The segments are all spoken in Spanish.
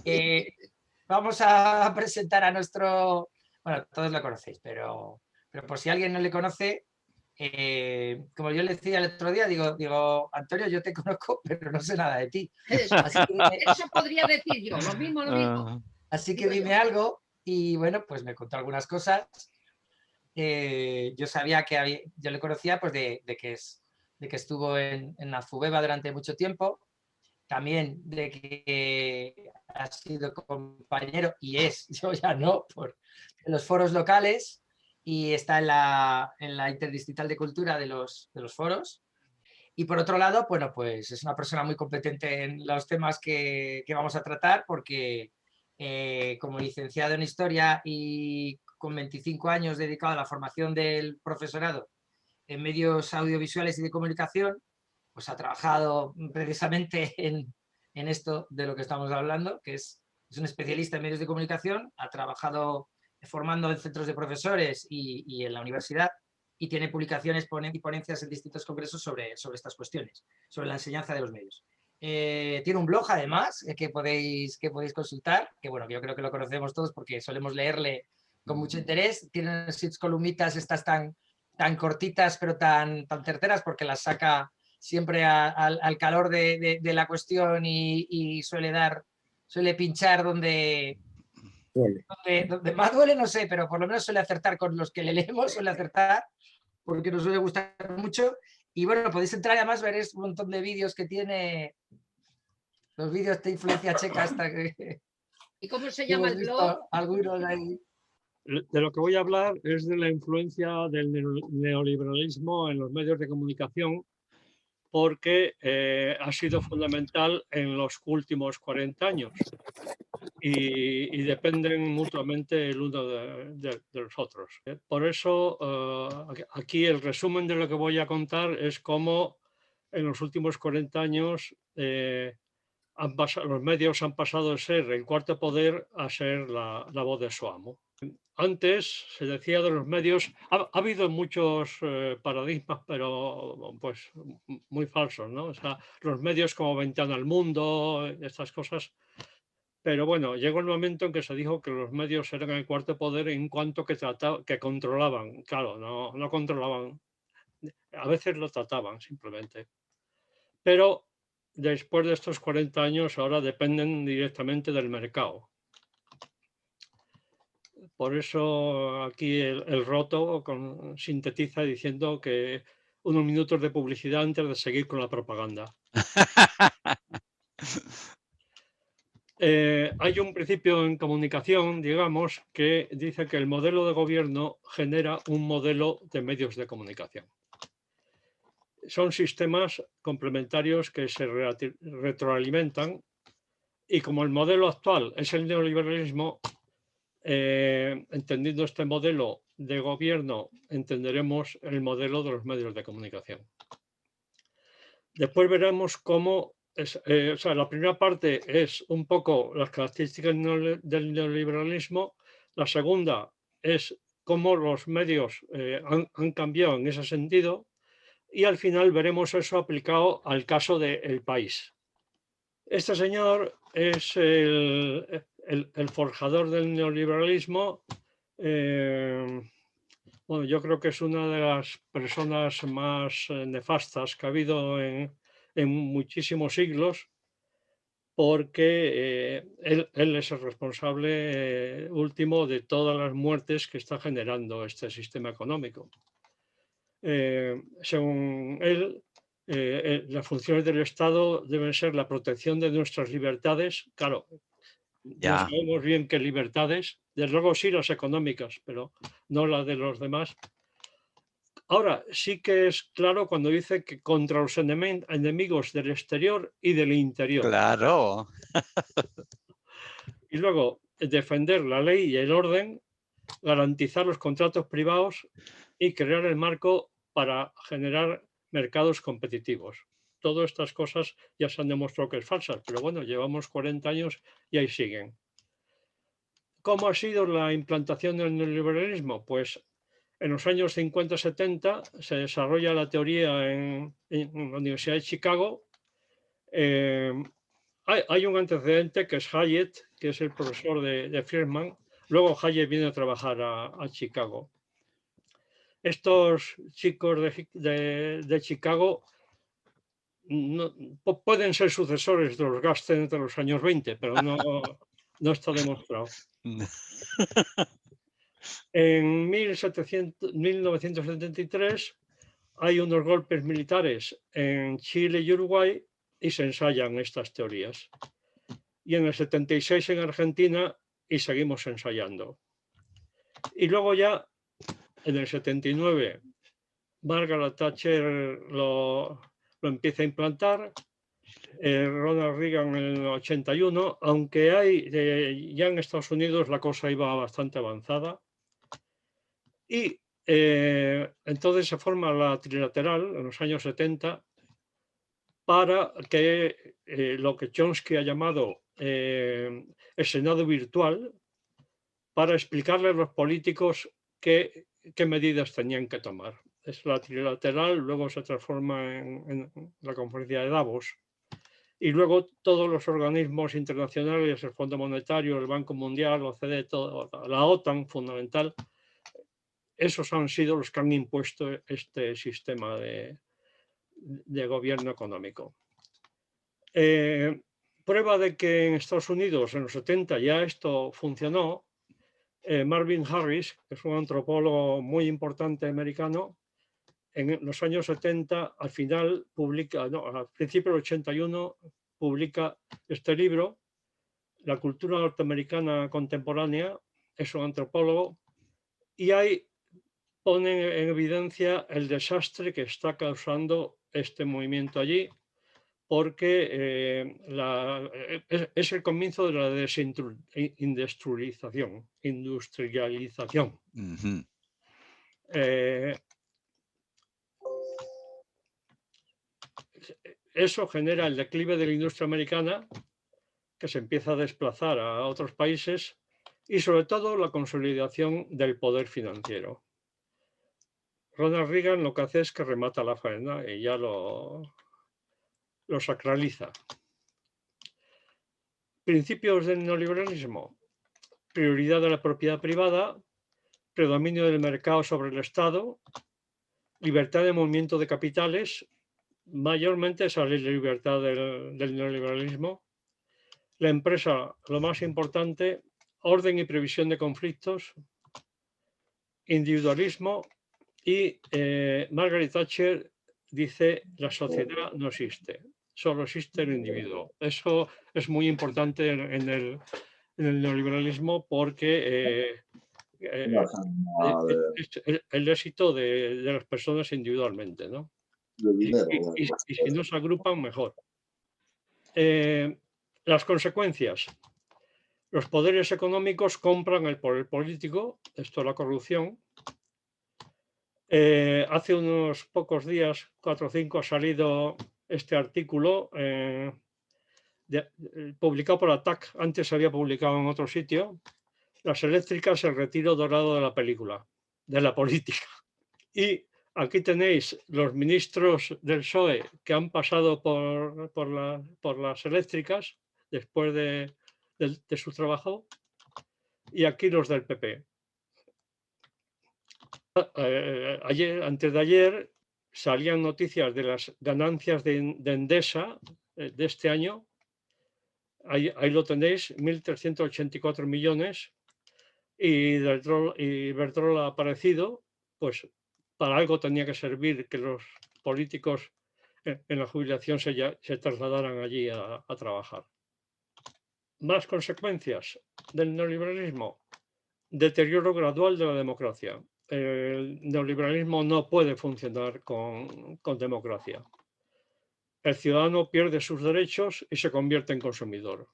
Eh, Vamos a presentar a nuestro... Bueno, todos lo conocéis, pero por si alguien no le conoce, como yo le decía el otro día, digo, Antonio, yo te conozco, pero no sé nada de ti. Eso podría decir yo, lo mismo, lo mismo. Así que dime algo. Y bueno, pues me contó algunas cosas. Yo sabía que yo le conocía pues de que estuvo en Azubeba durante mucho tiempo, también de que ha sido compañero y es, yo ya no, por los foros locales, y está en la interdistrital de cultura de los foros. Y por otro lado, bueno, pues es una persona muy competente en los temas que vamos a tratar, porque como licenciado en historia y con 25 años dedicado a la formación del profesorado en medios audiovisuales y de comunicación, pues ha trabajado precisamente en esto de lo que estamos hablando, que es un especialista en medios de comunicación, ha trabajado formando en centros de profesores y en la universidad, y tiene publicaciones y ponencias en distintos congresos sobre estas cuestiones, sobre la enseñanza de los medios. Tiene un blog, además, que podéis consultar, que bueno, que yo creo que lo conocemos todos porque solemos leerle con mucho interés. Tiene sus columnitas estas tan cortitas, pero tan certeras, porque las saca siempre al calor de la cuestión y suele pinchar donde más duele, no sé, pero por lo menos suele acertar con los que le leemos, suele acertar, porque nos suele gustar mucho. Y bueno, podéis entrar, además veréis un montón de vídeos que tiene, los vídeos de influencia checa hasta que ¿Y cómo se llama hemos el blog? visto algunos ahí. De lo que voy a hablar es de la influencia del neoliberalismo en los medios de comunicación, porque ha sido fundamental en los últimos 40 años y dependen mutuamente el uno de los otros. Por eso, aquí el resumen de lo que voy a contar es cómo en los últimos 40 años los medios han pasado de ser el cuarto poder a ser la voz de su amo. Antes se decía de los medios, ha habido muchos paradigmas, pero pues muy falsos, ¿no? O sea, los medios como ventana al mundo, estas cosas. Pero bueno, llegó el momento en que se dijo que los medios eran el cuarto poder en cuanto que controlaban. Claro, no controlaban, a veces lo trataban simplemente. Pero después de estos 40 años ahora dependen directamente del mercado. Por eso aquí el roto sintetiza diciendo que unos minutos de publicidad antes de seguir con la propaganda. Hay un principio en comunicación, digamos, que dice que el modelo de gobierno genera un modelo de medios de comunicación. Son sistemas complementarios que se retroalimentan, y como el modelo actual es el neoliberalismo, entendiendo este modelo de gobierno, entenderemos el modelo de los medios de comunicación. Después veremos cómo, o sea, la primera parte es un poco las características del neoliberalismo, la segunda es cómo los medios han cambiado en ese sentido, y al final veremos eso aplicado al caso del país. Este señor es el forjador del neoliberalismo. Bueno, yo creo que es una de las personas más nefastas que ha habido en muchísimos siglos, porque él es el responsable último de todas las muertes que está generando este sistema económico. Según él, las funciones del Estado deben ser la protección de nuestras libertades. Claro, no sabemos bien qué libertades, desde luego sí las económicas, pero no las de los demás. Ahora, sí que es claro cuando dice que contra los enemigos del exterior y del interior. Claro. Y luego, defender la ley y el orden, garantizar los contratos privados y crear el marco para generar mercados competitivos. Todas estas cosas ya se han demostrado que es falsas, pero bueno, llevamos 40 años y ahí siguen. ¿Cómo ha sido la implantación del neoliberalismo? Pues en los años 50-70 se desarrolla la teoría en la Universidad de Chicago, hay un antecedente que es Hayek, que es el profesor de Friedman. Luego Hayek viene a trabajar a Chicago. Estos chicos de Chicago pueden ser sucesores de los Gasten de los años 20, pero no está demostrado. En 1973 hay unos golpes militares en Chile y Uruguay y se ensayan estas teorías. Y en el 76 en Argentina y seguimos ensayando. Y luego ya en el 79 Margaret Thatcher lo empieza a implantar, Ronald Reagan en el 81, aunque ya en Estados Unidos la cosa iba bastante avanzada. Y entonces se forma la trilateral en los años 70 para que lo que Chomsky ha llamado el Senado virtual, para explicarle a los políticos qué medidas tenían que tomar. Es la trilateral, luego se transforma en la conferencia de Davos. Y luego todos los organismos internacionales, el Fondo Monetario, el Banco Mundial, la OCDE, la OTAN, fundamental, esos han sido los que han impuesto este sistema de gobierno económico. Prueba de que en Estados Unidos en los 70 ya esto funcionó. Marvin Harris, que es un antropólogo muy importante americano, en los años 70, al principio del 81, publica este libro, La cultura norteamericana contemporánea. Es un antropólogo, y ahí pone en evidencia el desastre que está causando este movimiento allí, porque es el comienzo de la desindustrialización. Ujú. Eso genera el declive de la industria americana, que se empieza a desplazar a otros países, y sobre todo la consolidación del poder financiero. Ronald Reagan lo que hace es que remata la faena y ya lo sacraliza. Principios del neoliberalismo: prioridad de la propiedad privada, predominio del mercado sobre el Estado, libertad de movimiento de capitales, mayormente esa es la libertad del neoliberalismo. La empresa, lo más importante, orden y previsión de conflictos, individualismo, y Margaret Thatcher dice: la sociedad no existe, solo existe el individuo. Eso es muy importante en el neoliberalismo, porque el éxito de las personas individualmente, ¿no? Y si no se agrupan, mejor. Las consecuencias: los poderes económicos compran el poder político, esto es la corrupción. Hace unos pocos días, 4 o 5, ha salido este artículo publicado por ATAC, antes se había publicado en otro sitio: las eléctricas, el retiro dorado de la película, de la política. Y aquí tenéis los ministros del PSOE que han pasado por las eléctricas después de su trabajo, y aquí los del PP. Antes de ayer salían noticias de las ganancias de Endesa de este año. Ahí lo tenéis, 1.384 millones, y Iberdrola ha aparecido. Pues para algo tenía que servir que los políticos en la jubilación se trasladaran allí a trabajar. Más consecuencias del neoliberalismo: deterioro gradual de la democracia. El neoliberalismo no puede funcionar con democracia. El ciudadano pierde sus derechos y se convierte en consumidor.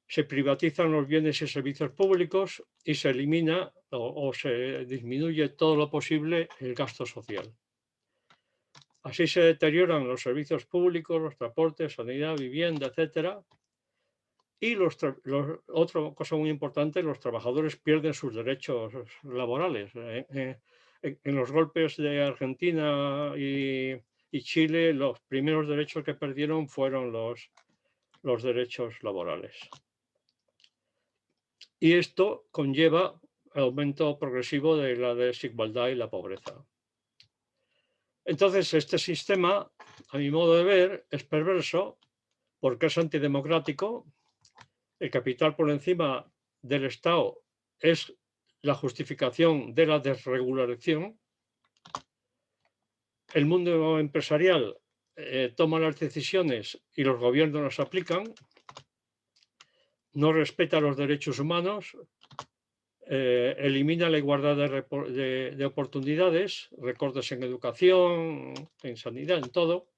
Se privatizan los bienes y servicios públicos y se elimina o se disminuye todo lo posible el gasto social. Así se deterioran los servicios públicos, los transportes, sanidad, vivienda, etc. Y otra cosa muy importante: los trabajadores pierden sus derechos laborales. En los golpes de Argentina y Chile, los primeros derechos que perdieron fueron los derechos laborales. Y esto conlleva el aumento progresivo de la desigualdad y la pobreza. Entonces, este sistema, a mi modo de ver, es perverso porque es antidemocrático. El capital por encima del Estado es la justificación de la desregulación. El mundo empresarial toma las decisiones y los gobiernos las aplican. No respeta los derechos humanos, elimina la igualdad de oportunidades, recortes en educación, en sanidad, en todo,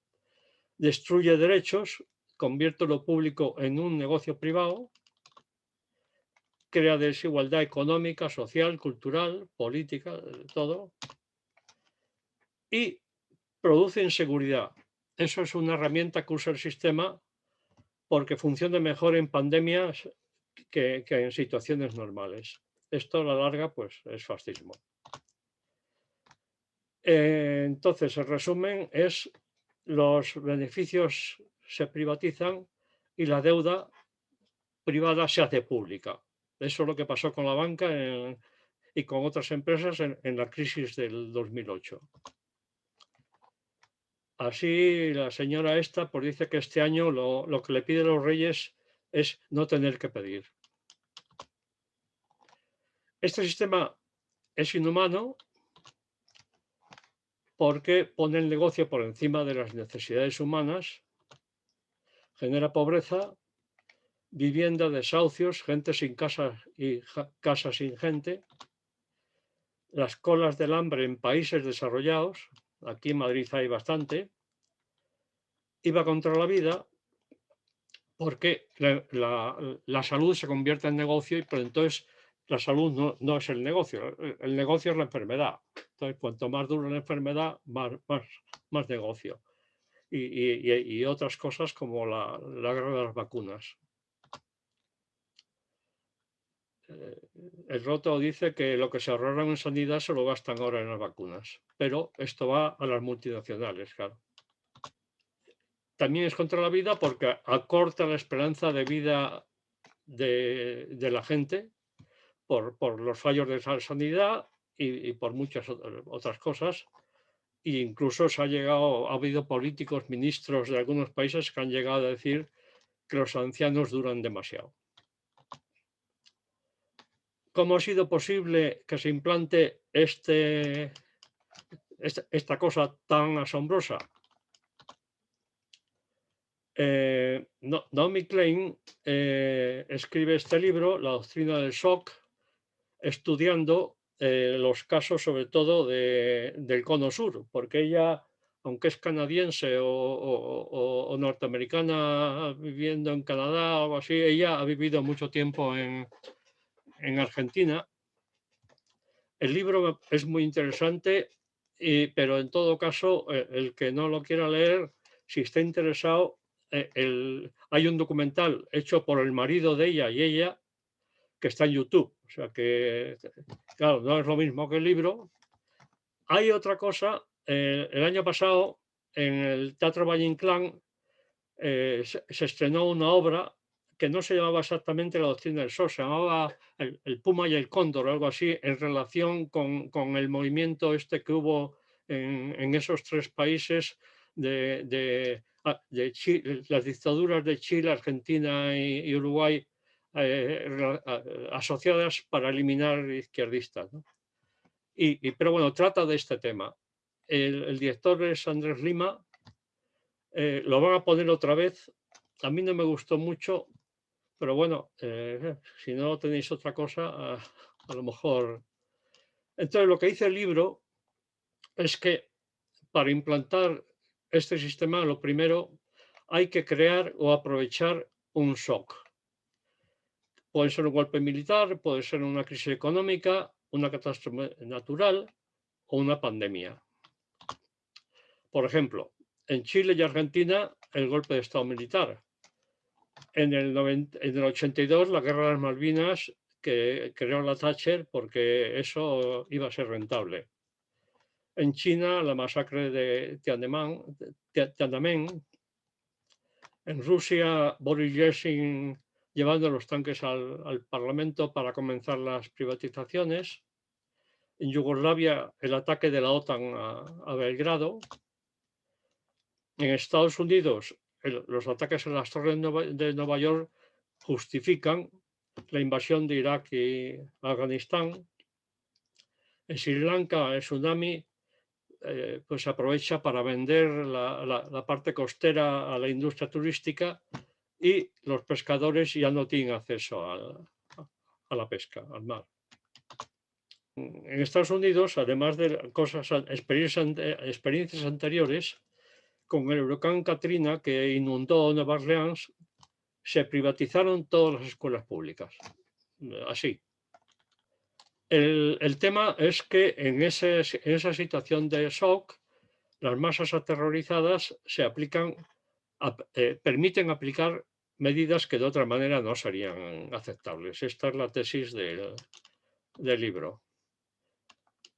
destruye derechos, convierte lo público en un negocio privado, crea desigualdad económica, social, cultural, política, todo, y produce inseguridad. Eso es una herramienta que usa el sistema porque funciona mejor en pandemias que en situaciones normales. Esto a la larga pues, es fascismo. Entonces, el resumen es: los beneficios se privatizan y la deuda privada se hace pública. Eso es lo que pasó con la banca y con otras empresas en la crisis del 2008. Así, la señora esta pues dice que este año lo que le piden los reyes es no tener que pedir. Este sistema es inhumano porque pone el negocio por encima de las necesidades humanas, genera pobreza, vivienda, desahucios, gente sin casa y casa sin gente, las colas del hambre en países desarrollados, aquí en Madrid hay bastante, y va contra la vida porque la salud se convierte en negocio y por entonces la salud no es el negocio es la enfermedad. Entonces, cuanto más dura la enfermedad, más negocio. Y otras cosas como la guerra de las vacunas. El Roto dice que lo que se ahorraron en sanidad se lo gastan ahora en las vacunas, pero esto va a las multinacionales, claro. También es contra la vida porque acorta la esperanza de vida de la gente por los fallos de la sanidad y por muchas otras cosas. E incluso ha habido políticos, ministros de algunos países que han llegado a decir que los ancianos duran demasiado. ¿Cómo ha sido posible que se implante esta cosa tan asombrosa? Naomi Klein escribe este libro, La doctrina del shock, estudiando los casos sobre todo del Cono Sur, porque ella, aunque es canadiense o norteamericana viviendo en Canadá o algo así, ella ha vivido mucho tiempo en Argentina. El libro es muy interesante, pero en todo caso, el que no lo quiera leer, si está interesado, hay un documental hecho por el marido de ella y ella que está en YouTube. O sea que, claro, no es lo mismo que el libro. Hay otra cosa, el año pasado en el Teatro Valle Inclán se estrenó una obra que no se llamaba exactamente La doctrina del shock, se llamaba el Puma y el Cóndor o algo así, en relación con el movimiento este que hubo en esos tres países de Chile, las dictaduras de Chile, Argentina y Uruguay, asociadas para eliminar izquierdistas, ¿no? Pero bueno, trata de este tema. El director es Andrés Lima, lo van a poner otra vez. A mí no me gustó mucho, pero bueno, si no tenéis otra cosa, a lo mejor. Entonces, lo que dice el libro es que para implantar este sistema, lo primero, hay que crear o aprovechar un shock. Puede ser un golpe militar, puede ser una crisis económica, una catástrofe natural o una pandemia. Por ejemplo, en Chile y Argentina, el golpe de Estado militar. En el 82, la guerra de las Malvinas, que creó la Thatcher porque eso iba a ser rentable. En China, la masacre de Tiananmen. En Rusia, Boris Yeltsin llevando los tanques al Parlamento para comenzar las privatizaciones. En Yugoslavia, el ataque de la OTAN a Belgrado. En Estados Unidos, los ataques en las torres de Nueva York justifican la invasión de Irak y Afganistán. En Sri Lanka, el tsunami pues aprovecha para vender la parte costera a la industria turística y los pescadores ya no tienen acceso a la pesca, al mar. En Estados Unidos, además de experiencias anteriores, con el huracán Katrina que inundó Nueva Orleans, se privatizaron todas las escuelas públicas. Así. El tema es que en esa situación de shock, las masas aterrorizadas permiten aplicar medidas que de otra manera no serían aceptables. Esta es la tesis del libro.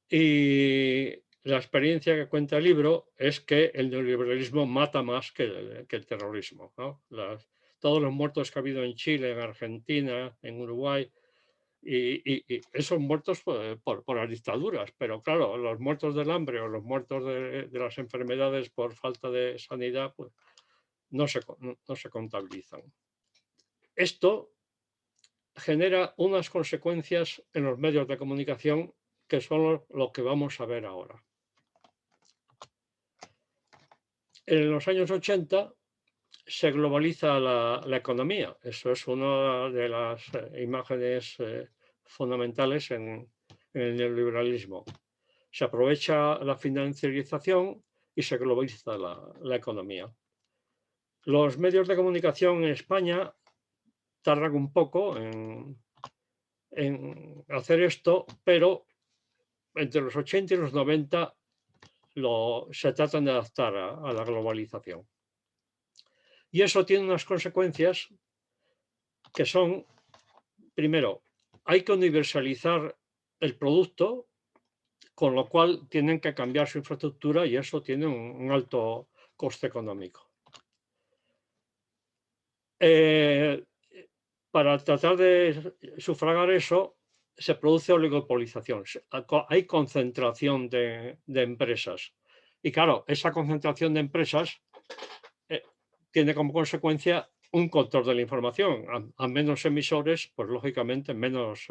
Y la experiencia que cuenta el libro es que el neoliberalismo mata más que el terrorismo, ¿no? Todos los muertos que ha habido en Chile, en Argentina, en Uruguay, y esos muertos por las dictaduras, pero claro, los muertos del hambre o los muertos de las enfermedades por falta de sanidad, pues no se contabilizan. Esto genera unas consecuencias en los medios de comunicación que son lo que vamos a ver ahora. En los años 80 se globaliza la economía. Eso es una de las imágenes fundamentales en el neoliberalismo. Se aprovecha la financiarización y se globaliza la economía. Los medios de comunicación en España tardan un poco en hacer esto, pero entre los 80 y los 90 se tratan de adaptar a la globalización. Y eso tiene unas consecuencias que son, primero, hay que universalizar el producto, con lo cual tienen que cambiar su infraestructura y eso tiene un alto coste económico. Para tratar de sufragar eso, se produce oligopolización, hay concentración de empresas. Y claro, esa concentración de empresas tiene como consecuencia un control de la información. A menos emisores, pues lógicamente menos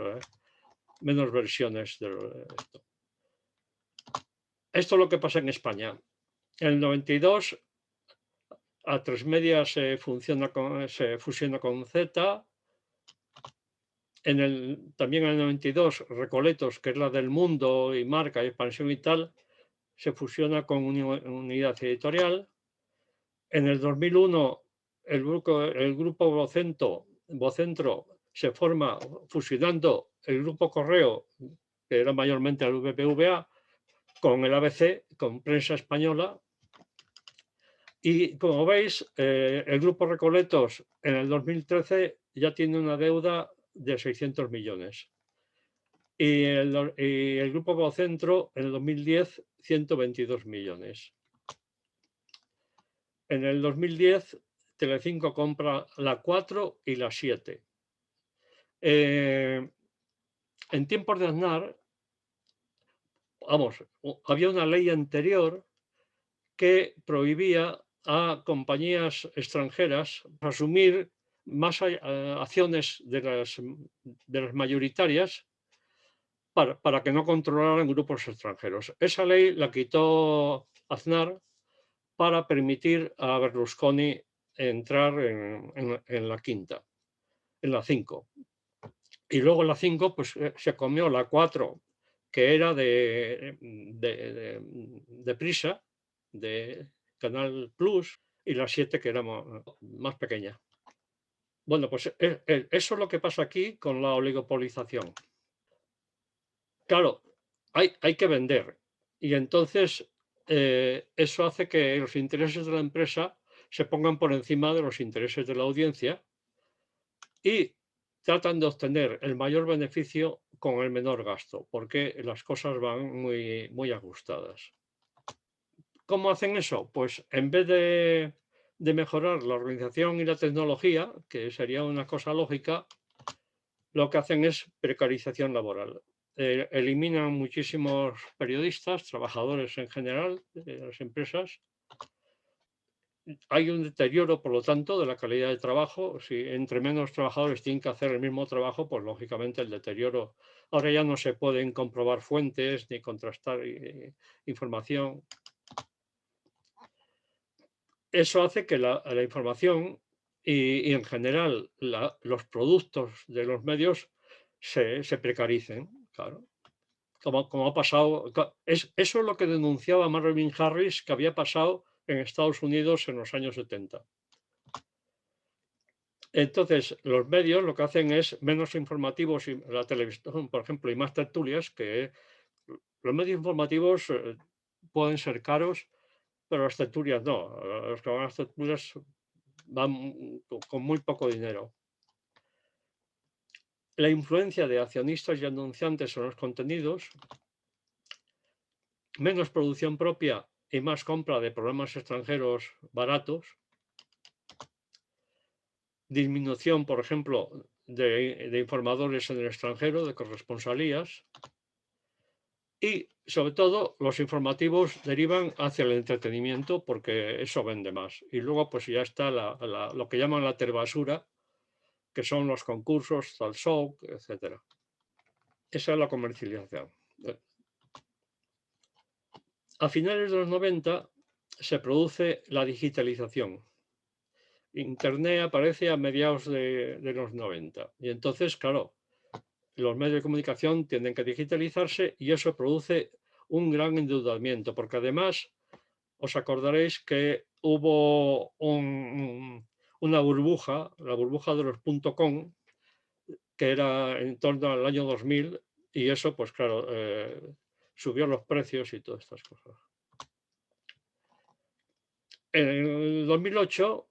versiones de esto. Esto es lo que pasa en España. En el 92, Atresmedia se fusiona con Z. También en el 92, Recoletos, que es la del Mundo y Marca y Expansión y tal, se fusiona con Unidad Editorial. En el 2001, el grupo Vocentro se forma fusionando el grupo Correo, que era mayormente el BBVA, con el ABC, con Prensa Española. Y como veis, el grupo Recoletos en el 2013 ya tiene una deuda de 600 millones. Y el grupo Vocentro en el 2010, 122 millones. En el 2010, Telecinco compra la 4 y la 7. En tiempos de Aznar, había una ley anterior que prohibía a compañías extranjeras asumir más acciones de las mayoritarias para que no controlaran grupos extranjeros. Esa ley la quitó Aznar para permitir a Berlusconi entrar en la quinta, en la 5. Y luego en la 5 pues, se comió la 4, que era de Prisa, de Canal Plus, y la 7, que era más pequeña. Bueno, pues eso es lo que pasa aquí con la oligopolización. Claro, hay que vender. Y entonces eso hace que los intereses de la empresa se pongan por encima de los intereses de la audiencia y tratan de obtener el mayor beneficio con el menor gasto, porque las cosas van muy, muy ajustadas. ¿Cómo hacen eso? Pues en vez de de mejorar la organización y la tecnología, que sería una cosa lógica, lo que hacen es precarización laboral. Eliminan muchísimos periodistas, trabajadores en general de las empresas. Hay un deterioro, por lo tanto, de la calidad de trabajo. Si entre menos trabajadores tienen que hacer el mismo trabajo, pues lógicamente el deterioro. Ahora ya no se pueden comprobar fuentes ni contrastar información. Eso hace que la información y en general los productos de los medios se precaricen, claro. Como ha pasado, eso es lo que denunciaba Marvin Harris que había pasado en Estados Unidos en los años 70. Entonces, los medios lo que hacen es menos informativos, y la televisión, por ejemplo, y más tertulias, que los medios informativos pueden ser caros, pero las tertulias no. Los que van a las tertulias van con muy poco dinero. La influencia de accionistas y anunciantes en los contenidos, menos producción propia y más compra de programas extranjeros baratos, disminución, por ejemplo, de informadores en el extranjero, de corresponsalías, y sobre todo los informativos derivan hacia el entretenimiento porque eso vende más. Y luego pues ya está lo que llaman la terbasura, que son los concursos, talk show, etc. Esa es la comercialización. A finales de los 90 se produce la digitalización. Internet aparece a mediados de los 90 y entonces, claro, los medios de comunicación tienen que digitalizarse y eso produce un gran endeudamiento, porque además os acordaréis que hubo una burbuja, la burbuja de los .com, que era en torno al año 2000 y eso, pues claro, subió los precios y todas estas cosas. En el 2008,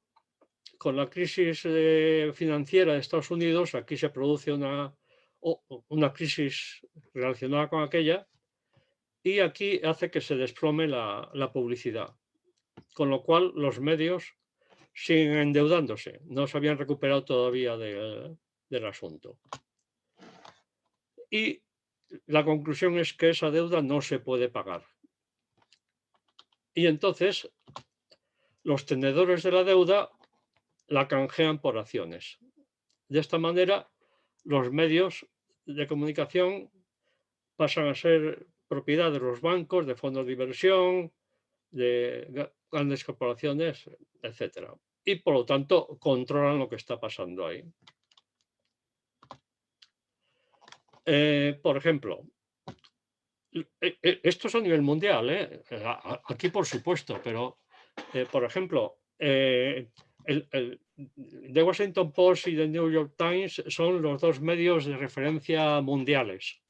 con la crisis financiera de Estados Unidos, aquí se produce una crisis relacionada con aquella y aquí hace que se desplome la publicidad, con lo cual los medios siguen endeudándose, no se habían recuperado todavía del asunto. Y la conclusión es que esa deuda no se puede pagar. Y entonces los tenedores de la deuda la canjean por acciones. De esta manera, los medios de comunicación pasan a ser propiedad de los bancos, de fondos de inversión, de grandes corporaciones, etc. Y por lo tanto, controlan lo que está pasando ahí. Por ejemplo, esto es a nivel mundial, aquí por supuesto, pero por ejemplo, The Washington Post y The New York Times son los dos medios de referencia mundiales.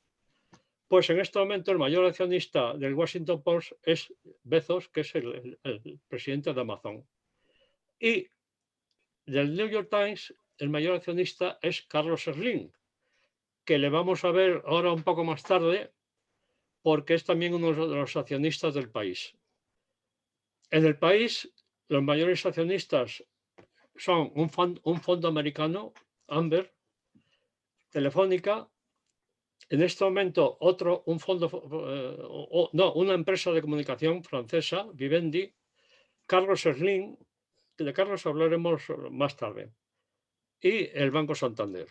Pues en este momento el mayor accionista del Washington Post es Bezos, que es el presidente de Amazon. Y del New York Times el mayor accionista es Carlos Slim, que le vamos a ver ahora un poco más tarde, porque es también uno de los accionistas del país. En el país, los mayores accionistas son un fondo americano, Amber, Telefónica, en este momento una empresa de comunicación francesa, Vivendi, Carlos Slim, de Carlos hablaremos más tarde, y el Banco Santander.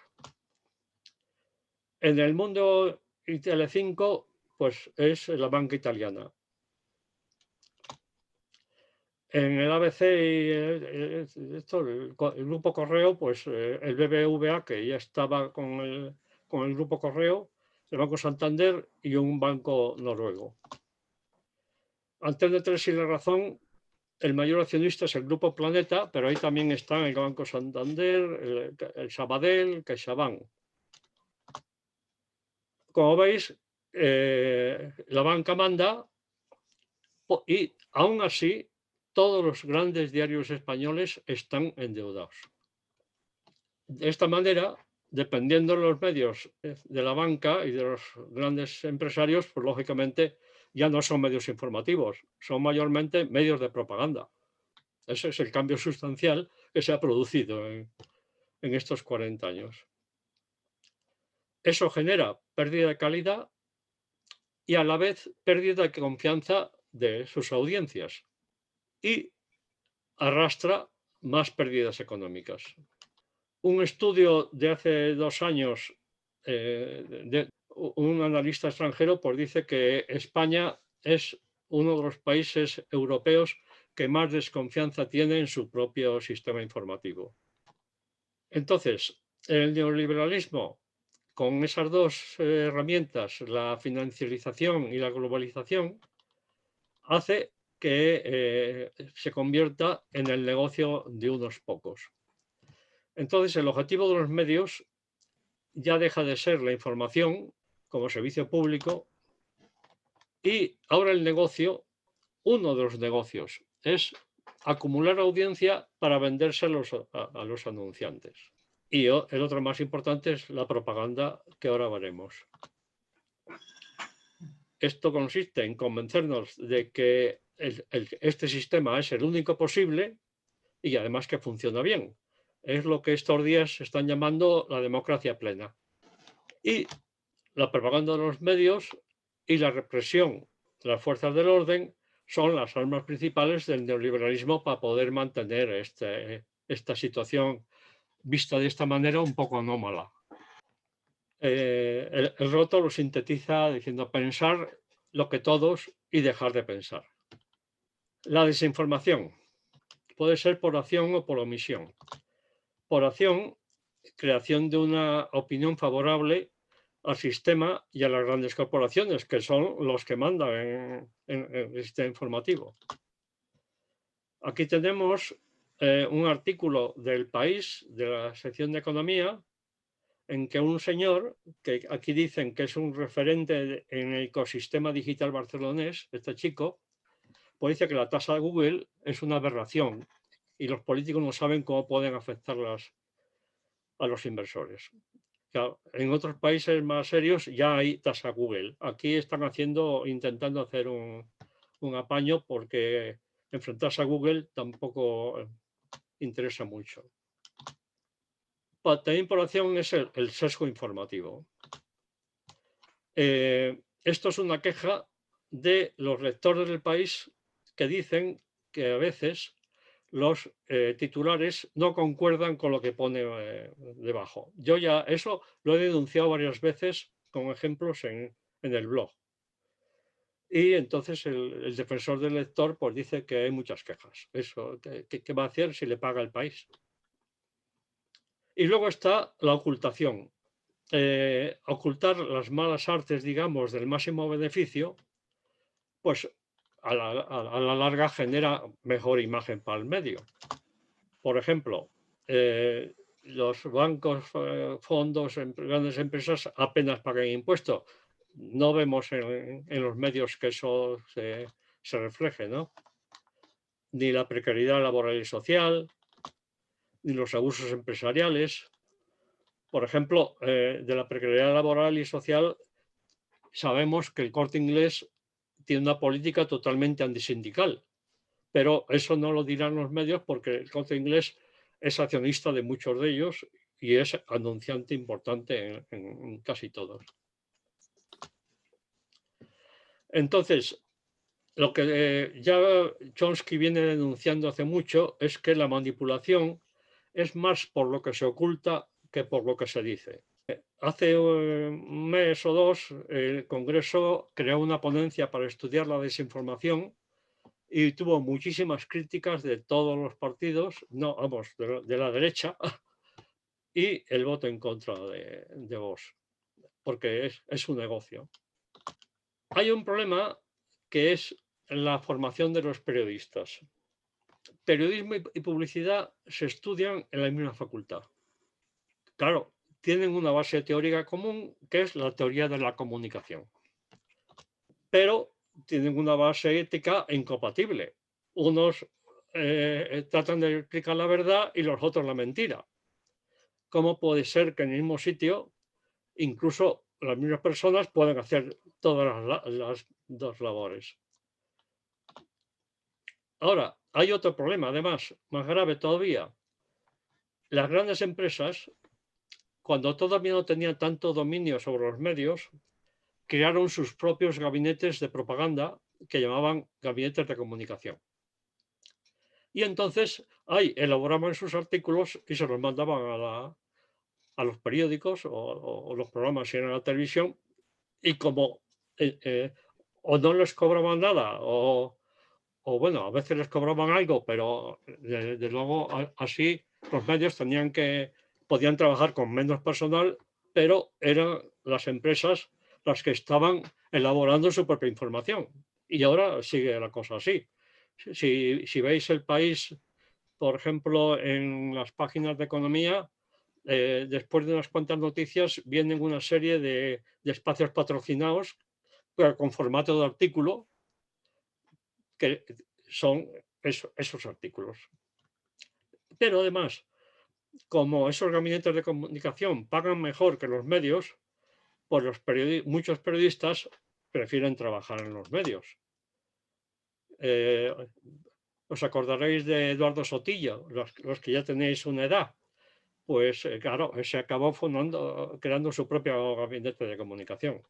En el mundo y Telecinco, pues es la banca italiana. En el ABC y el Grupo Correo, pues el BBVA, que ya estaba con el Grupo Correo, el Banco Santander y un banco noruego. Antena 3 y La Razón, el mayor accionista es el Grupo Planeta, pero ahí también están el Banco Santander, el Sabadell, CaixaBank. Como veis, la banca manda y aún así todos los grandes diarios españoles están endeudados. De esta manera, dependiendo de los medios de la banca y de los grandes empresarios, pues lógicamente ya no son medios informativos, son mayormente medios de propaganda. Ese es el cambio sustancial que se ha producido en estos 40 años. Eso genera pérdida de calidad y a la vez pérdida de confianza de sus audiencias y arrastra más pérdidas económicas. Un estudio de hace 2 años de un analista extranjero pues dice que España es uno de los países europeos que más desconfianza tiene en su propio sistema informativo. Entonces, el neoliberalismo, con esas dos herramientas, la financiarización y la globalización, hace que se convierta en el negocio de unos pocos. Entonces, el objetivo de los medios ya deja de ser la información como servicio público y ahora el negocio, uno de los negocios, es acumular audiencia para vendérselos a los anunciantes. Y el otro más importante es la propaganda, que ahora veremos. Esto consiste en convencernos de que este sistema es el único posible y además que funciona bien. Es lo que estos días se están llamando la democracia plena. Y la propaganda de los medios y la represión de las fuerzas del orden son las armas principales del neoliberalismo para poder mantener esta situación vista de esta manera un poco anómala. El Roto lo sintetiza diciendo pensar lo que todos y dejar de pensar. La desinformación puede ser por acción o por omisión. Por acción, creación de una opinión favorable al sistema y a las grandes corporaciones, que son los que mandan en el sistema informativo. Aquí tenemos un artículo del País, de la sección de Economía, en que un señor, que aquí dicen que es un referente en el ecosistema digital barcelonés, este chico, pues dice que la tasa de Google es una aberración y los políticos no saben cómo pueden afectarlas a los inversores. Claro, en otros países más serios ya hay tasa Google. Aquí están intentando hacer un apaño porque enfrentarse a Google tampoco interesa mucho. También por acción es el sesgo informativo. Esto es una queja de los lectores del País que dicen que a veces los titulares no concuerdan con lo que pone debajo. Yo ya eso lo he denunciado varias veces con ejemplos en el blog. Y entonces el defensor del lector pues dice que hay muchas quejas. Eso, ¿qué va a hacer si le paga el País? Y luego está la ocultación. Ocultar las malas artes, digamos, del máximo beneficio, pues a la larga genera mejor imagen para el medio. Por ejemplo, los bancos, fondos, grandes empresas apenas pagan impuestos. No vemos en los medios que eso se refleje, ¿no? Ni la precariedad laboral y social, ni los abusos empresariales. Por ejemplo, de la precariedad laboral y social sabemos que el Corte Inglés tiene una política totalmente antisindical, pero eso no lo dirán los medios porque el Corte Inglés es accionista de muchos de ellos y es anunciante importante en casi todos. Entonces, lo que ya Chomsky viene denunciando hace mucho es que la manipulación es más por lo que se oculta que por lo que se dice. Hace un mes o dos, el Congreso creó una ponencia para estudiar la desinformación y tuvo muchísimas críticas de todos los partidos, no, vamos, de la derecha, y el voto en contra de Vox, porque es un negocio. Hay un problema que es la formación de los periodistas. Periodismo y publicidad se estudian en la misma facultad. Claro, tienen una base teórica común, que es la teoría de la comunicación. Pero tienen una base ética incompatible. Unos tratan de explicar la verdad y los otros la mentira. ¿Cómo puede ser que en el mismo sitio incluso las mismas personas pueden hacer todas las dos labores? Ahora, hay otro problema, además, más grave todavía. Las grandes empresas, cuando todavía no tenían tanto dominio sobre los medios, crearon sus propios gabinetes de propaganda que llamaban gabinetes de comunicación. Y entonces ahí elaboraban sus artículos y se los mandaban a los periódicos o los programas en la televisión, y como o no les cobraban nada o bueno, a veces les cobraban algo, pero desde luego así los medios podían trabajar con menos personal, pero eran las empresas las que estaban elaborando su propia información. Y ahora sigue la cosa así. Si veis El País, por ejemplo, en las páginas de economía, después de unas cuantas noticias vienen una serie de espacios patrocinados, pero con formato de artículo, que son esos artículos. Pero además, como esos gabinetes de comunicación pagan mejor que los medios, pues muchos periodistas prefieren trabajar en los medios. Os acordaréis de Eduardo Sotillo, los que ya tenéis una edad. Pues claro, se acabó creando su propio gabinete de comunicación.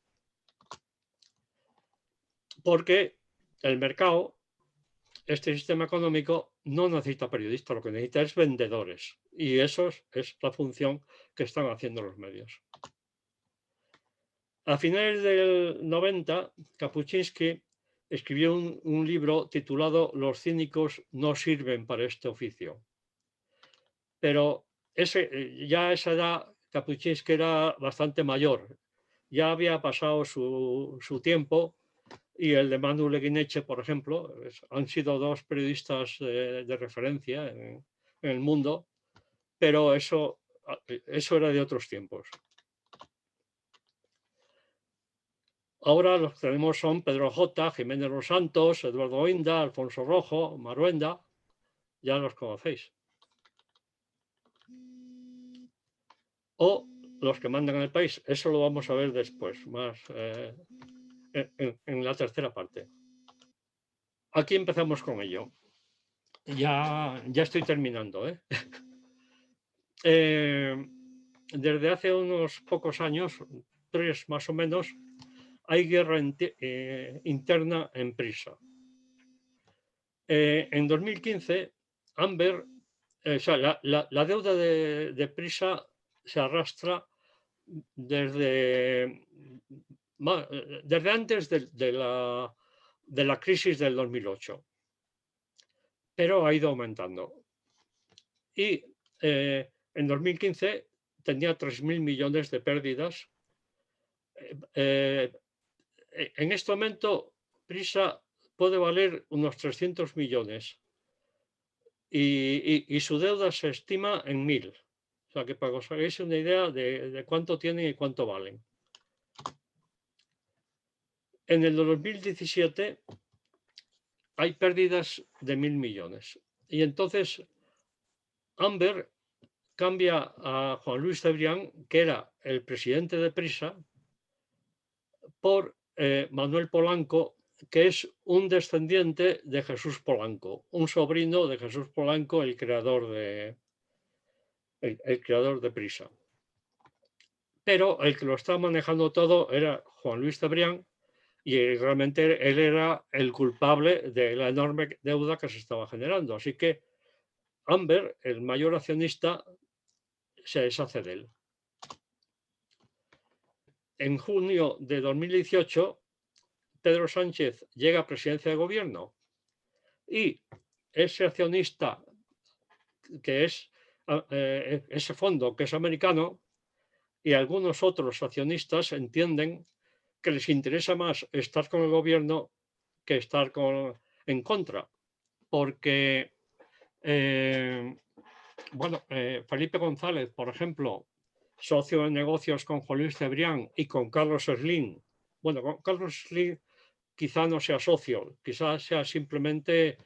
Porque el mercado, este sistema económico, no necesita periodistas, lo que necesita es vendedores. Y eso es la función que están haciendo los medios. A finales del 90, Kapuscinski escribió un libro titulado Los cínicos no sirven para este oficio. Pero ya a esa edad, Kapuscinski era bastante mayor. Ya había pasado su tiempo, y el de Manu Leguineche, por ejemplo, han sido dos periodistas de referencia en el mundo, pero eso era de otros tiempos. Ahora los que tenemos son Pedro J., Jiménez Los Santos, Eduardo Inda, Alfonso Rojo, Maruenda, ya los conocéis. O los que mandan en el país, eso lo vamos a ver después, más en la tercera parte. Aquí empezamos con ello. Ya estoy terminando. Desde hace unos pocos años, 3 más o menos, hay guerra interna en Prisa. En 2015, Amber, o sea, la deuda de Prisa se arrastra desde antes de la crisis del 2008, pero ha ido aumentando. Y en 2015 tenía 3.000 millones de pérdidas. En este momento, Prisa puede valer unos 300 millones y su deuda se estima en 1.000. O sea, que para que os hagáis una idea de cuánto tienen y cuánto valen. En el 2017 hay pérdidas de 1.000 millones. Y entonces Amber cambia a Juan Luis Cebrián, que era el presidente de Prisa, por Manuel Polanco, que es un descendiente de Jesús Polanco, un sobrino de Jesús Polanco, el creador de Prisa. Pero el que lo estaba manejando todo era Juan Luis Cebrián, y realmente él era el culpable de la enorme deuda que se estaba generando. Así que Amber, el mayor accionista, se deshace de él. En junio de 2018, Pedro Sánchez llega a presidencia de gobierno y ese accionista, que es ese fondo que es americano, y algunos otros accionistas entienden que les interesa más estar con el gobierno que estar en contra, porque Felipe González, por ejemplo, socio de negocios con Juan Luis Cebrián y con Carlos Slim. Bueno, con Carlos Slim quizá no sea socio, quizá sea simplemente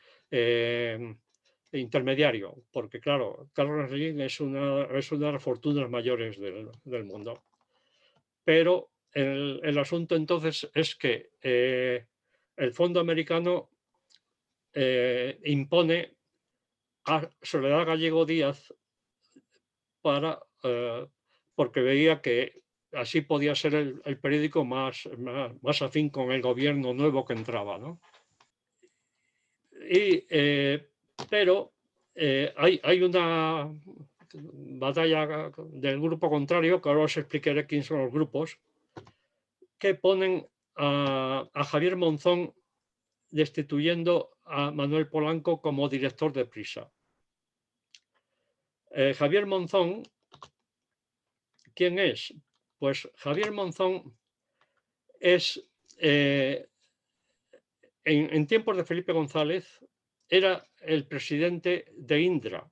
intermediario, porque claro, Carlos Slim es una de las fortunas mayores del mundo. Pero el asunto entonces es que el fondo americano impone a Soledad Gallego Díaz porque veía que así podía ser el periódico más afín con el gobierno nuevo que entraba, ¿no? Pero hay una batalla del grupo contrario, que ahora os explicaré quién son los grupos, que ponen a Javier Monzón destituyendo a Manuel Polanco como director de Prisa. Javier Monzón, ¿quién es? Pues Javier Monzón es, en tiempos de Felipe González, era el presidente de Indra,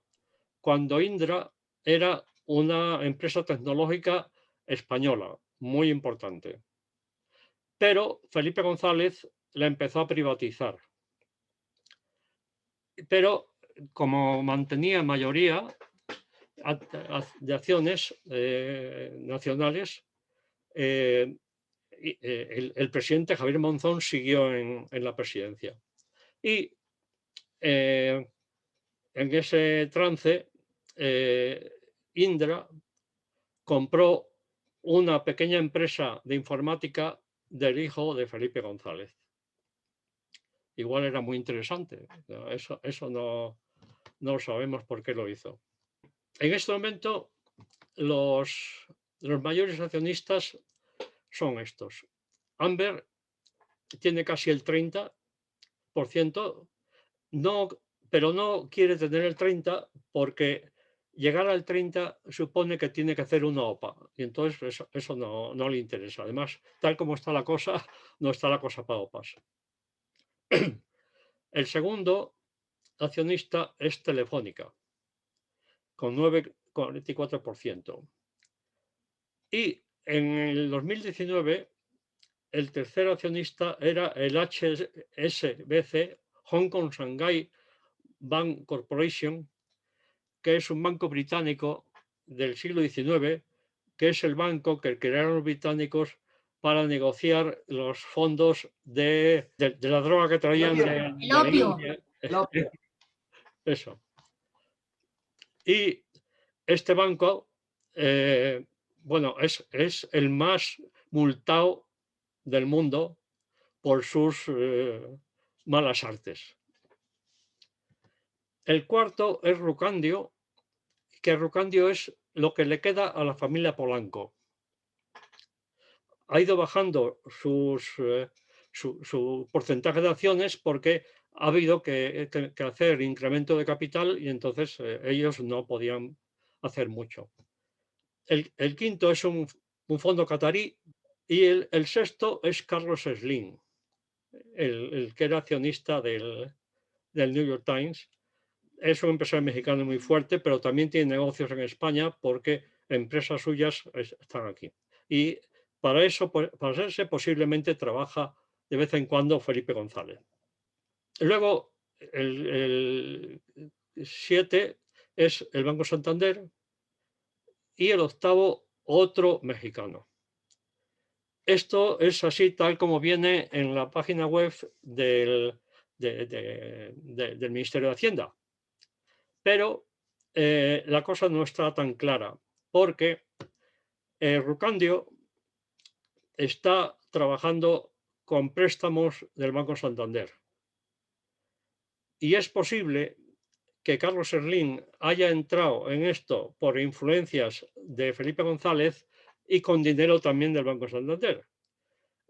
cuando Indra era una empresa tecnológica española muy importante. Pero Felipe González la empezó a privatizar. Pero como mantenía mayoría de acciones nacionales, el presidente Javier Monzón siguió en la presidencia. Y en ese trance, Indra compró una pequeña empresa de informática del hijo de Felipe González. Igual era muy interesante. Eso no lo sabemos por qué lo hizo. En este momento, los mayores accionistas son estos. Amber tiene casi el 30%, pero no quiere tener el 30% porque llegar al 30% supone que tiene que hacer una OPA. Y entonces eso no le interesa. Además, tal como está la cosa, no está la cosa para OPAs. El segundo accionista es Telefónica, con 9,44%. Y en el 2019, el tercer accionista era el HSBC, Hong Kong Shanghai Bank Corporation, que es un banco británico del siglo XIX, que es el banco que crearon los británicos para negociar los fondos de la droga que traían de la India. Eso. Y este banco, bueno, es el más multado del mundo por sus malas artes. El cuarto es Rucandio, que Rucandio es lo que le queda a la familia Polanco. Ha ido bajando su porcentaje de acciones porque ha habido que hacer incremento de capital y entonces ellos no podían hacer mucho. El quinto es un fondo catarí y el sexto es Carlos Slim, el que era accionista del New York Times. Es un empresario mexicano muy fuerte, pero también tiene negocios en España porque empresas suyas están aquí. Y para hacerse posiblemente trabaja de vez en cuando Felipe González. Luego, el 7 es el Banco Santander y el octavo otro mexicano. Esto es así tal como viene en la página web del Ministerio de Hacienda. Pero la cosa no está tan clara porque Rucandio está trabajando con préstamos del Banco Santander. Y es posible que Carlos Slim haya entrado en esto por influencias de Felipe González y con dinero también del Banco Santander.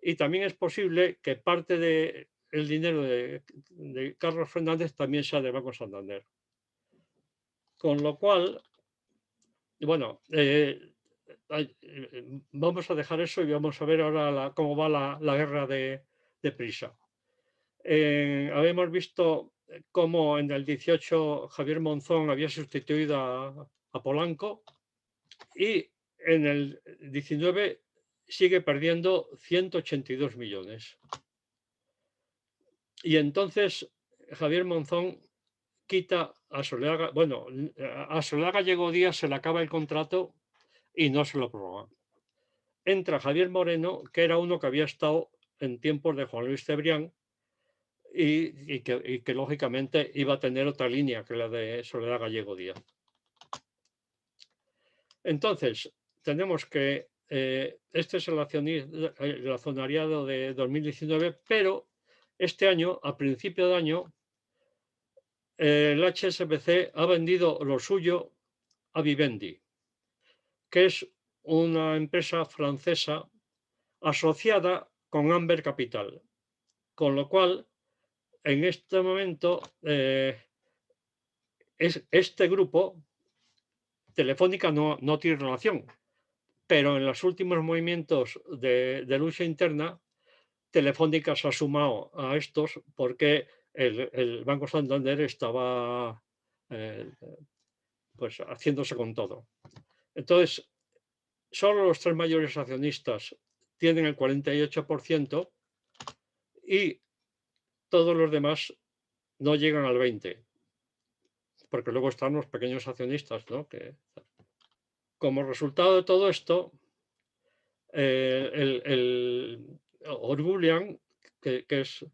Y también es posible que parte del dinero de Carlos Fernández también sea del Banco Santander. Con lo cual, bueno, vamos a dejar eso y vamos a ver ahora cómo va la guerra de Prisa. Habíamos visto cómo en el 18 Javier Monzón había sustituido a Polanco y en el 19 sigue perdiendo 182 millones. Y entonces Javier Monzón quita a Soledad, bueno, a Soledad Gallego Díaz se le acaba el contrato y no se lo prorroga. Entra Javier Moreno, que era uno que había estado en tiempos de Juan Luis Cebrián, y que lógicamente iba a tener otra línea que la de Soledad Gallego Díaz. Entonces, tenemos que este es el accionariado de 2019, pero este año, a principio de año, el HSBC ha vendido lo suyo a Vivendi, que es una empresa francesa asociada con Amber Capital, con lo cual en este momento este grupo, Telefónica no tiene relación, pero en los últimos movimientos de lucha interna, Telefónica se ha sumado a estos porque el Banco Santander estaba pues haciéndose con todo. Entonces, solo los 3 mayores accionistas tienen el 48% y todos los demás no llegan al 20%, porque luego están los pequeños accionistas, ¿no? Que, como resultado de todo esto, Orgulian, que es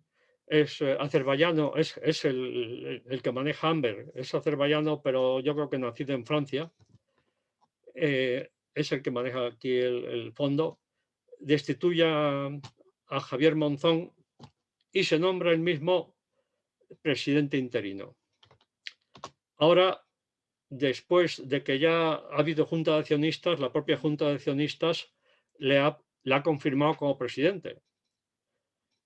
azerbaiyano, es el que maneja Amber, es azerbaiyano, pero yo creo que nacido en Francia, es el que maneja aquí el fondo, destituye a Javier Monzón y se nombra el mismo presidente interino. Ahora, después de que ya ha habido junta de accionistas, la propia junta de accionistas le ha confirmado como presidente,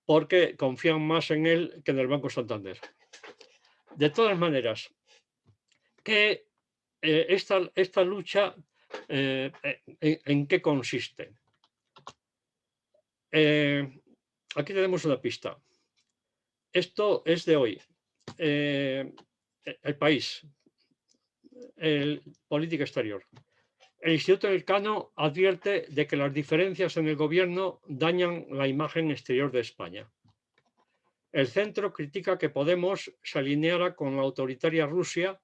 porque confían más en él que en el Banco Santander. De todas maneras, que esta lucha, ¿en qué consiste? Aquí tenemos una pista. Esto es de hoy. El País, política exterior. El Instituto Elcano advierte de que las diferencias en el gobierno dañan la imagen exterior de España. El centro critica que Podemos se alineara con la autoritaria Rusia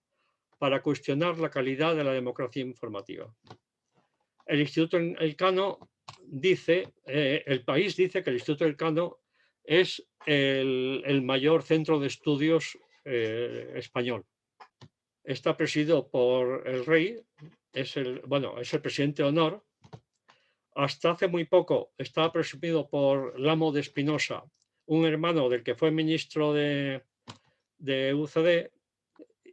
para cuestionar la calidad de la democracia informativa. El Instituto Elcano dice, el País dice que el Instituto Elcano es el mayor centro de estudios español. Está presidido por el rey, es el presidente de honor. Hasta hace muy poco estaba presidido por Lamo de Espinosa, un hermano del que fue ministro de UCD,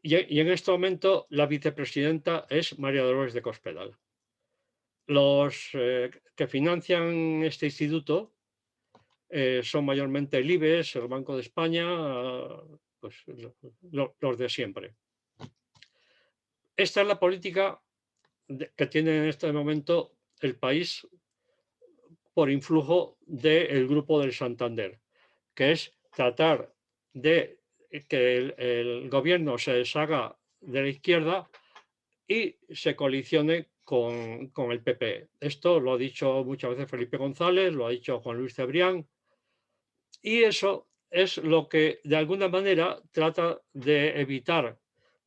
y en este momento la vicepresidenta es María Dolores de Cospedal. Los que financian este instituto son mayormente el IBEX, el Banco de España, pues los de siempre. Esta es la política que tiene en este momento el País por influjo del Grupo del Santander, que es tratar de que el gobierno se deshaga de la izquierda y se coalicione con el PP. Esto lo ha dicho muchas veces Felipe González, lo ha dicho Juan Luis Cebrián, y eso es lo que de alguna manera trata de evitar,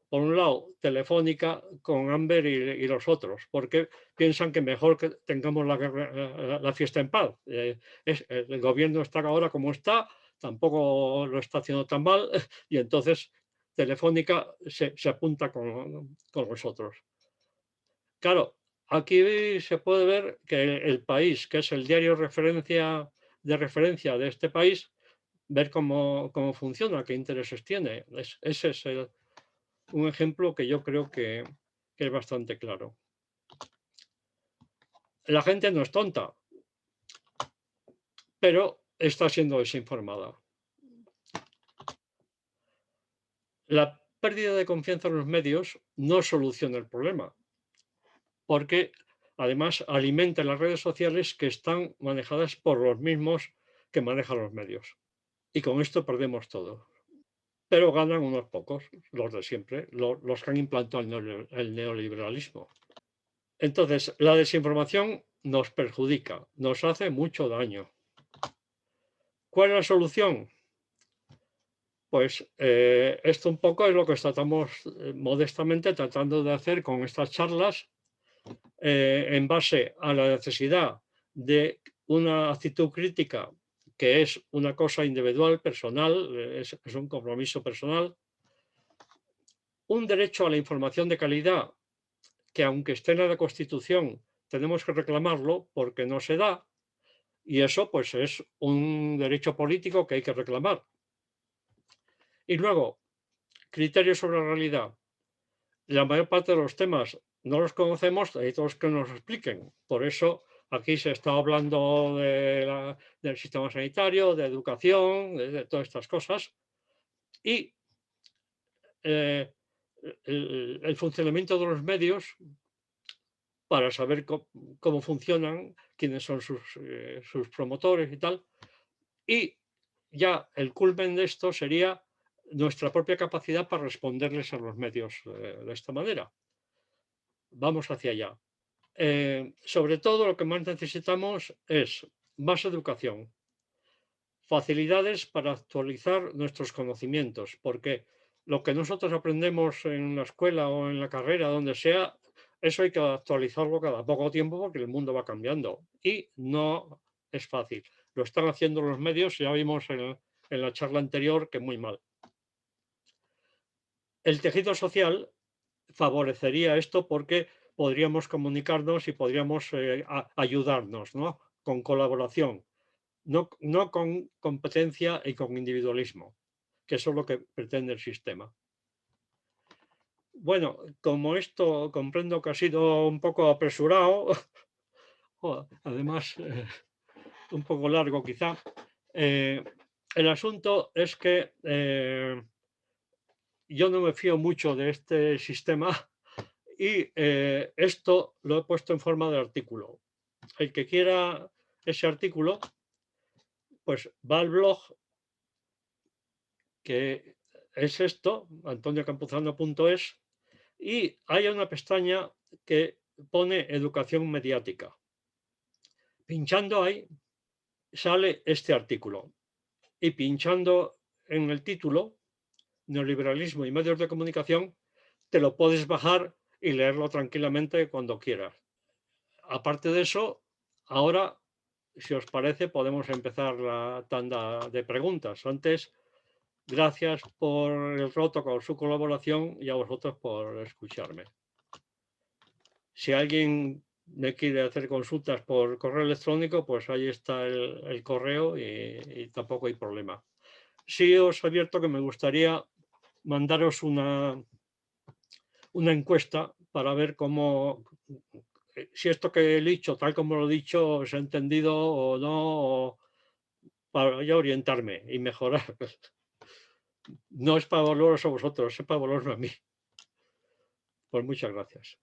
por un lado, Telefónica con Amber y los otros, porque piensan que mejor que tengamos la fiesta en paz. El gobierno está ahora como está, tampoco lo está haciendo tan mal, y entonces Telefónica se apunta con los otros. Claro, aquí se puede ver que el País, que es el diario de referencia de este país, ver cómo funciona, qué intereses tiene. Ese es un ejemplo que yo creo que es bastante claro. La gente no es tonta, pero está siendo desinformada. La pérdida de confianza en los medios no soluciona el problema, porque además alimenta las redes sociales que están manejadas por los mismos que manejan los medios. Y con esto perdemos todo. Pero ganan unos pocos, los de siempre, los que han implantado el neoliberalismo. Entonces, la desinformación nos perjudica, nos hace mucho daño. ¿Cuál es la solución? Pues esto un poco es lo que estamos modestamente tratando de hacer con estas charlas en base a la necesidad de una actitud crítica que es una cosa individual, personal, es un compromiso personal. Un derecho a la información de calidad, que aunque esté en la Constitución, tenemos que reclamarlo porque no se da, y eso pues es un derecho político que hay que reclamar. Y luego, criterios sobre la realidad. La mayor parte de los temas no los conocemos, hay todos que nos expliquen. Por eso aquí se está hablando del sistema sanitario, de educación, de todas estas cosas. Y el funcionamiento de los medios para saber cómo funcionan, quiénes son sus promotores y tal. Y ya el culmen de esto sería nuestra propia capacidad para responderles a los medios de esta manera. Vamos hacia allá. Sobre todo lo que más necesitamos es más educación, facilidades para actualizar nuestros conocimientos, porque lo que nosotros aprendemos en la escuela o en la carrera, donde sea, eso hay que actualizarlo cada poco tiempo porque el mundo va cambiando y no es fácil. Lo están haciendo los medios, ya vimos en la charla anterior que muy mal. El tejido social favorecería esto porque podríamos comunicarnos y podríamos ayudarnos, ¿no? Con colaboración, no con competencia y con individualismo, que eso es lo que pretende el sistema. Bueno, como esto comprendo que ha sido un poco apresurado, además un poco largo quizá, el asunto es que yo no me fío mucho de este sistema y esto lo he puesto en forma de artículo. El que quiera ese artículo, pues va al blog, que es esto, antoniocampuzano.es, y hay una pestaña que pone educación mediática. Pinchando ahí sale este artículo y pinchando en el título, neoliberalismo y medios de comunicación, te lo puedes bajar y leerlo tranquilamente cuando quieras. Aparte de eso, ahora, si os parece, podemos empezar la tanda de preguntas. Antes, gracias por el rato con su colaboración y a vosotros por escucharme. Si alguien me quiere hacer consultas por correo electrónico, pues ahí está el correo y tampoco hay problema. Sí os advierto que me gustaría mandaros una encuesta para ver cómo, si esto que he dicho, tal como lo he dicho, os he entendido o no, o para ya orientarme y mejorar. No es para valoraros a vosotros, es para valorarme a mí. Pues muchas gracias.